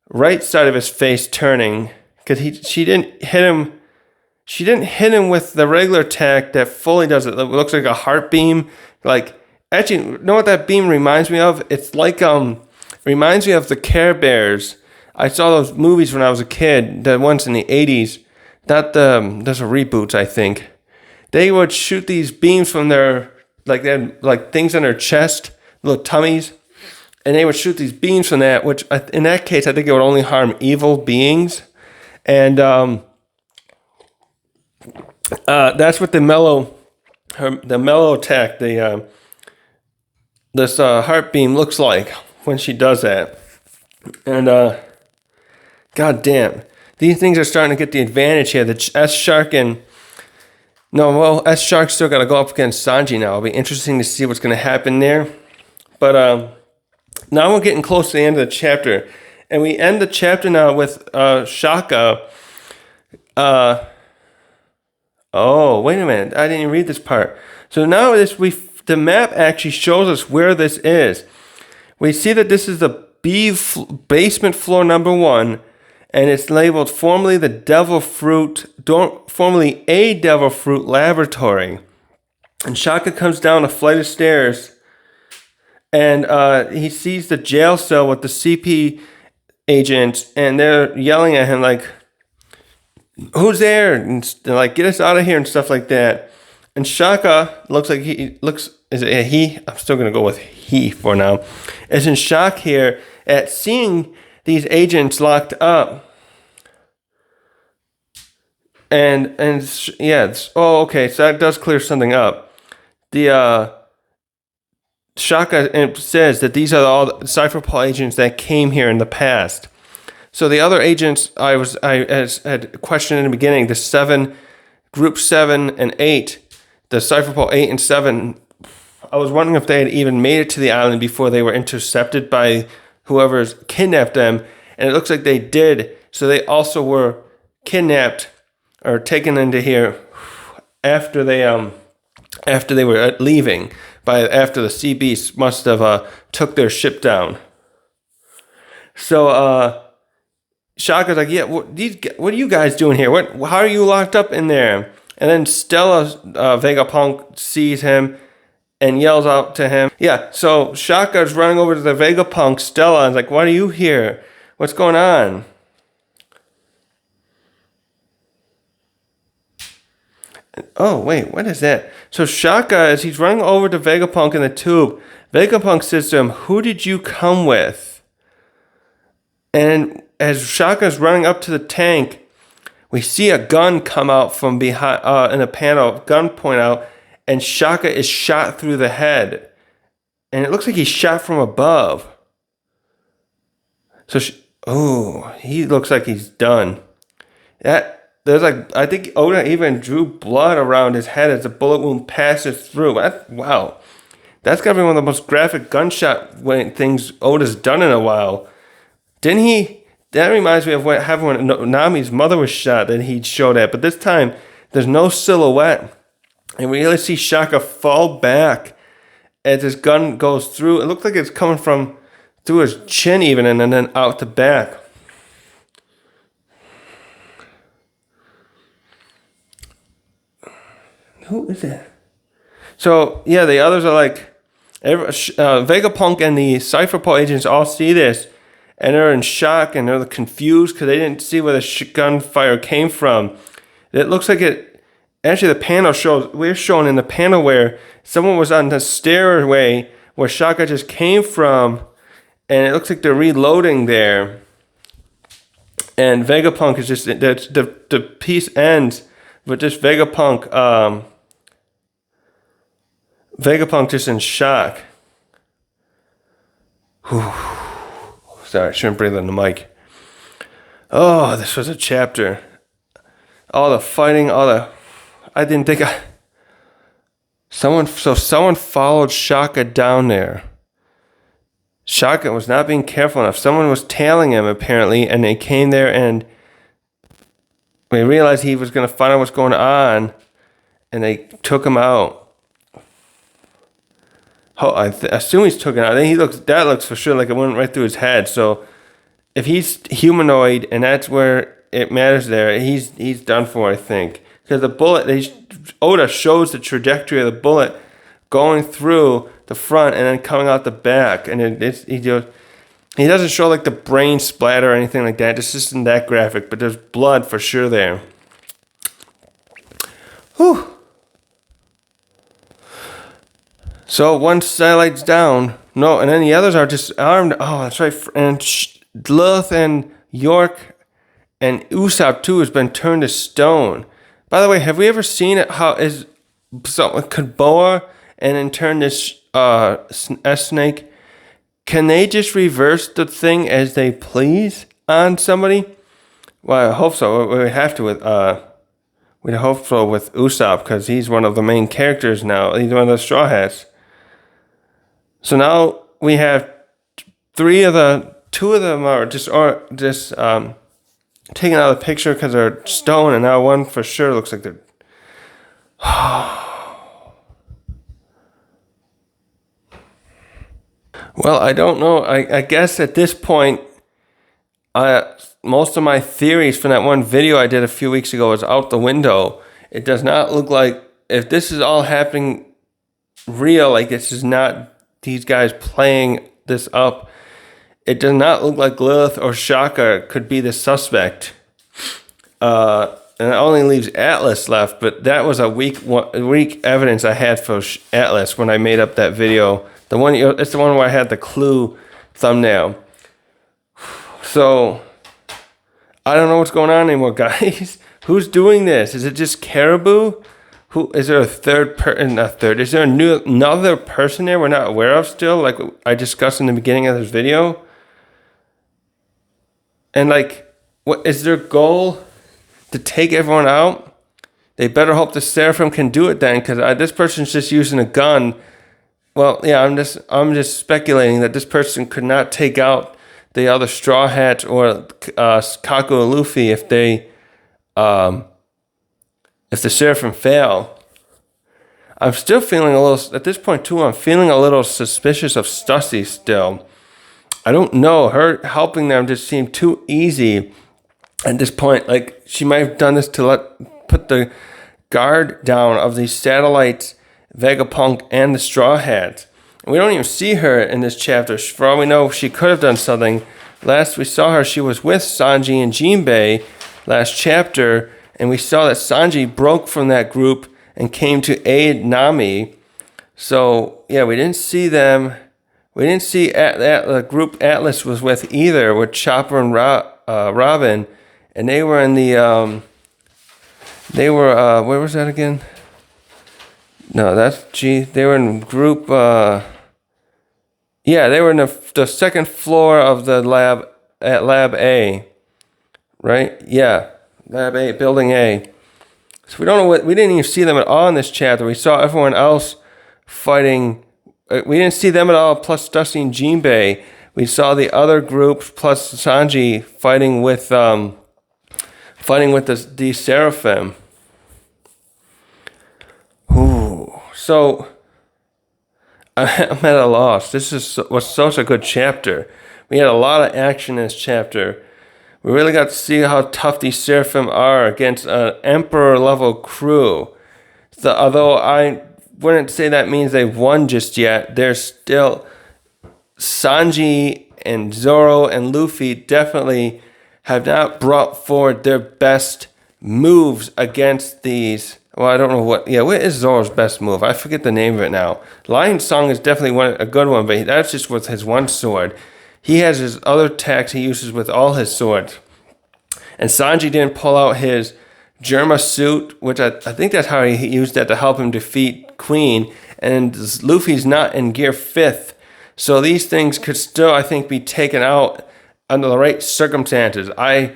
right side of his face turning, because she didn't hit him. She didn't hit him with the regular attack that fully does it. It looks like a heart beam. Like, actually, you know what that beam reminds me of? It's like reminds me of the Care Bears. I saw those movies when I was a kid, the ones in the 80s. Those are reboots, I think. They would shoot these beams from their, they had things on their chest, little tummies, and they would shoot these beams from that, which in that case, I think it would only harm evil beings. And that's what the mellow attack, heart beam looks like when she does that. And god damn, these things are starting to get the advantage here. The S Shark and S Shark's still got to go up against Sanji now. It'll be interesting to see what's going to happen there. But now we're getting close to the end of the chapter, and we end the chapter now with Shaka. Oh, wait a minute! I didn't even read this part. So now the map actually shows us where this is. We see that this is the basement floor number 1, and it's labeled formerly a Devil Fruit laboratory. And Shaka comes down a flight of stairs, and he sees the jail cell with the CP agents, and they're yelling at him like, "Who's there?" And they're like, "Get us out of here," and stuff like that. And Shaka looks like is it a he? I'm still going to go with he for now. Is in shock here at seeing these agents locked up. And yeah, oh, okay, so that does clear something up. The Shaka says that these are all the Cypherpol agents that came here in the past. So the other agents I had questioned in the beginning, Group 7 and 8, the Cypherpol 8 and 7, I was wondering if they had even made it to the island before they were intercepted by whoever's kidnapped them, and it looks like they did. So they also were kidnapped or taken into here after they were leaving. After the sea beasts must have took their ship down. So Shaka's like, yeah, what are you guys doing here? How are you locked up in there? And then Stella, Vegapunk sees him and yells out to him. Yeah, so Shaka's running over to the Vegapunk, Stella, and is like, why are you here? What's going on? Oh, wait, what is that? So Shaka, as he's running over to Vegapunk in the tube, Vegapunk says to him, who did you come with? And as Shaka's running up to the tank, we see a gun come out from behind in a panel, gun point out, and Shaka is shot through the head. And it looks like he's shot from above. So, he looks like he's done. I think Oda even drew blood around his head as the bullet wound passes through. Wow. That's got to be one of the most graphic gunshot things Oda's done in a while. Didn't he? That reminds me of what happened when Nami's mother was shot that he showed at. But this time, there's no silhouette. And we really see Shaka fall back as his gun goes through. It looks like it's coming through his chin even and then out the back. Who is that? So, yeah, the others are like, Vegapunk and the Cypherpol agents all see this, and they're in shock, and they're confused because they didn't see where the gunfire came from. It looks like actually the panel shows, we're shown in the panel where someone was on the stairway where Shaka just came from, and it looks like they're reloading there. And Vegapunk is just, the piece ends with just Vegapunk just in shock. Whew. Sorry, I shouldn't breathe on the mic. Oh, this was a chapter. All the fighting, I didn't think someone followed Shaka down there. Shaka was not being careful enough. Someone was tailing him apparently, and they came there and they realized he was going to find out what's going on, and they took him out. Oh, I assume he's taken out. That looks for sure like it went right through his head. So if he's humanoid and that's where it matters there, he's done for, I think. Because the bullet, Oda shows the trajectory of the bullet going through the front and then coming out the back. And he doesn't show like the brain splatter or anything like that. It's just isn't that graphic, but there's blood for sure there. Whew. So one satellite's down. No, and then the others are just armed. Oh, that's right. And Luth and York and Usopp too has been turned to stone. By the way, have we ever seen it? Could Boa and in turn this S-Snake, can they just reverse the thing as they please on somebody? Well, I hope so. We have to with we hope so with Usopp, because he's one of the main characters now. He's one of the Straw Hats. So now we have two of them are just taken out of the picture because they're stone, and now one for sure looks like they're. Well, I don't know. I guess at this point, most of my theories from that one video I did a few weeks ago is out the window. It does not look like, if this is all happening real, like this is not these guys playing this up, it does not look like Lilith or Shaka could be the suspect. And it only leaves Atlas left, but that was a weak evidence I had for Atlas when I made up that video. It's the one where I had the clue thumbnail. So I don't know what's going on anymore, guys. Who's doing this? Is it just Caribou? Who is there? Is there another person there we're not aware of still, like I discussed in the beginning of this video? And like, what is their goal? To take everyone out? They better hope the Seraphim can do it then, because this person's just using a gun. Well, yeah, I'm just speculating that this person could not take out the other Straw Hats or Kaku or Luffy if the Seraphim fail. I'm still feeling a little, at this point too, I'm feeling a little suspicious of Stussy still. I don't know, her helping them just seemed too easy at this point. Like, she might have done this to put the guard down of these satellites, Vegapunk and the Straw Hats. And we don't even see her in this chapter. For all we know, she could have done something. Last we saw her, she was with Sanji and Jinbei last chapter, and we saw that Sanji broke from that group and came to aid Nami. So, yeah, we didn't see them. We didn't see the group Atlas was with either, with Chopper and Robin. And they were in the, where was that again? No, they were in group, they were in the second floor of the lab, at Lab A, right? Yeah, Lab A, Building A. So we don't know we didn't even see them at all in this chapter. We saw everyone else fighting, we didn't see them at all, plus Dusty and Jinbei. We saw the other group, plus Sanji, fighting with the Seraphim. Ooh. So I'm at a loss. This was such a good chapter. We had a lot of action in this chapter. We really got to see how tough these Seraphim are against an Emperor-level crew. So, although I wouldn't say that means they've won just yet, they're still... Sanji and Zoro and Luffy definitely have not brought forward their best moves against these... Well, I don't know what is Zoro's best move? I forget the name of it now. Lion Song is definitely a good one, but that's just with his one sword. He has his other attacks he uses with all his swords. And Sanji didn't pull out his Germa suit, which I think that's how he used that to help him defeat Queen. And Luffy's not in gear 5th. So these things could still, I think, be taken out under the right circumstances. I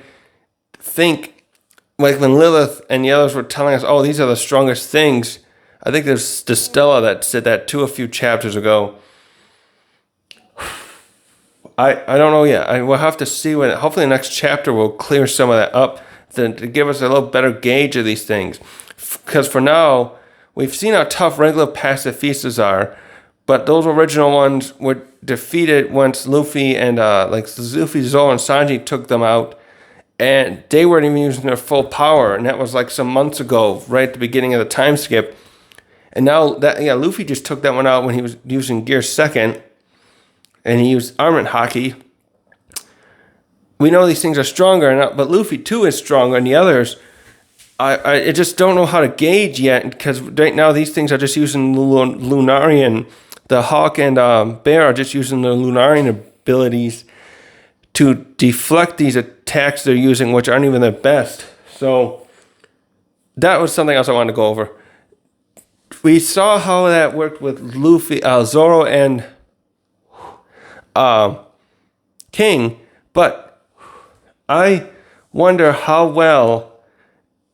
think, like when Lilith and the others were telling us, oh, these are the strongest things. I think there's Stella that said that too a few chapters ago. I don't know yet. We'll have to see when. Hopefully, the next chapter will clear some of that up to give us a little better gauge of these things. Because for now, we've seen how tough regular pacifistas are, but those original ones were defeated once Luffy and Luffy, Zoro, and Sanji took them out, and they weren't even using their full power, and that was like some months ago, right at the beginning of the time skip. And now Luffy just took that one out when he was using gear 2nd. And he used armament hockey. We know these things are stronger, but Luffy too is stronger than the others. I just don't know how to gauge yet, because right now these things are just using Lunarian. The Hawk and Bear are just using the Lunarian abilities to deflect these attacks they're using, which aren't even their best. So that was something else I wanted to go over. we saw how that worked with Luffy, Zoro, and King, but I wonder how well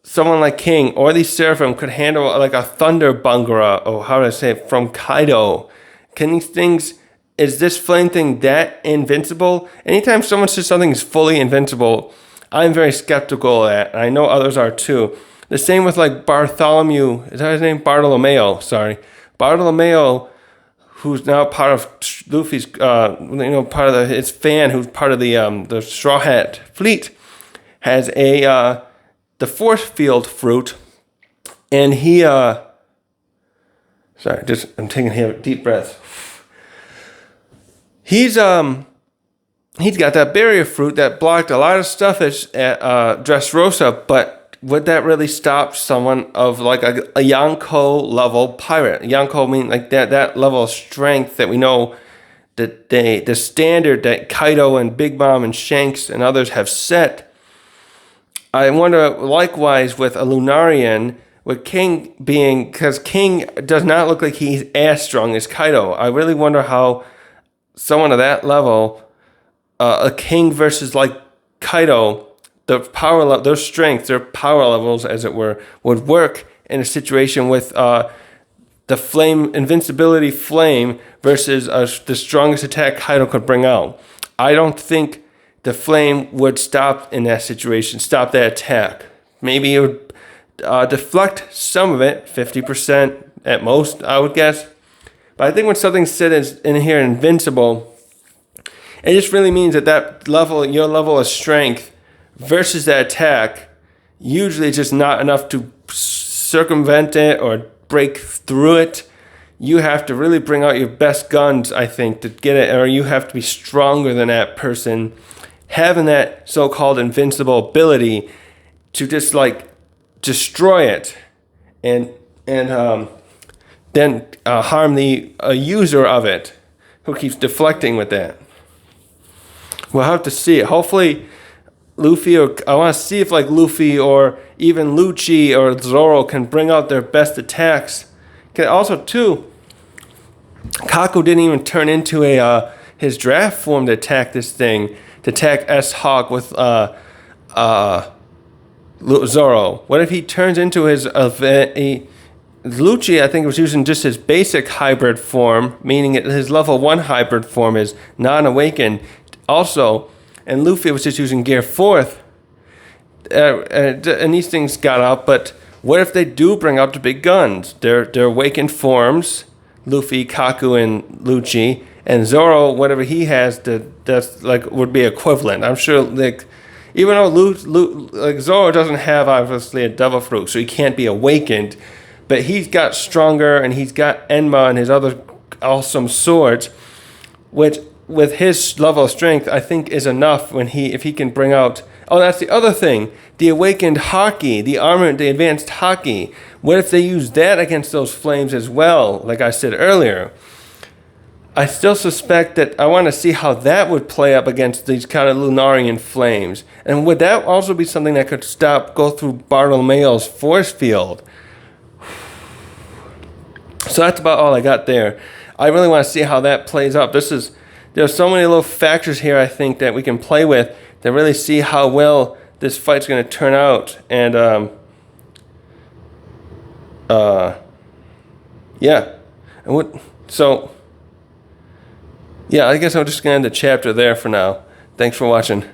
someone like King or these Seraphim could handle like a Thunder Bangara, or how do I say it, from Kaido. Can these things, is this flame thing that invincible? Anytime someone says something is fully invincible, I'm very skeptical of that. I know others are too. The same with like Bartholomew, is that his name? Bartolomeo, who's now part of Luffy's, part of his fan, who's part of the Straw Hat fleet, has the force field fruit, and he, I'm taking a deep breath. He's got that barrier fruit that blocked a lot of stuff at Dressrosa, but would that really stop someone of like a Yonko level pirate? Yonko mean like that level of strength that we know that the standard that Kaido and Big Mom and Shanks and others have set. I wonder likewise with a Lunarian, with King being, because King does not look like he's as strong as Kaido. I really wonder how someone of that level, a King versus like Kaido, their strength, their power levels, as it were, would work in a situation with the flame, invincibility flame versus the strongest attack Kaido could bring out. I don't think the flame would stop in that situation, stop that attack. Maybe it would deflect some of it, 50% at most, I would guess. But I think when something's said in here invincible, it just really means that level, your level of strength versus that attack, usually it's just not enough to circumvent it or break through it. You have to really bring out your best guns, I think, to get it, or you have to be stronger than that person, having that so-called invincible ability to just like destroy it and then harm the user of it who keeps deflecting with that. We'll have to see it. Hopefully Luffy, or I want to see if like Luffy or even Lucci or Zoro can bring out their best attacks. Also too, Kaku didn't even turn into his draft form to attack this thing, to attack S-Hawk with Zoro. What if he turns into his Lucci, I think, was using just his basic hybrid form, meaning his level 1 hybrid form is non-awakened also, and Luffy was just using Gear 4th, and these things got out. But what if they do bring out the big guns? Their awakened forms, Luffy, Kaku, and Lucci, and Zoro, whatever he has, that's like would be equivalent. I'm sure, like, even though Zoro doesn't have obviously a devil fruit, so he can't be awakened, but he's got stronger, and he's got Enma and his other awesome swords, which with his level of strength, I think is enough if he can bring out. Oh, that's the other thing. The awakened Haki, the advanced Haki. What if they use that against those flames as well, like I said earlier? I still suspect that I want to see how that would play up against these kind of Lunarian flames. And would that also be something that could go through Bartolomeo's force field? So that's about all I got there. I really want to see how that plays up. There's so many little factors here, I think, that we can play with to really see how well this fight's going to turn out. And, yeah. So, yeah, I guess I'm just going to end the chapter there for now. Thanks for watching.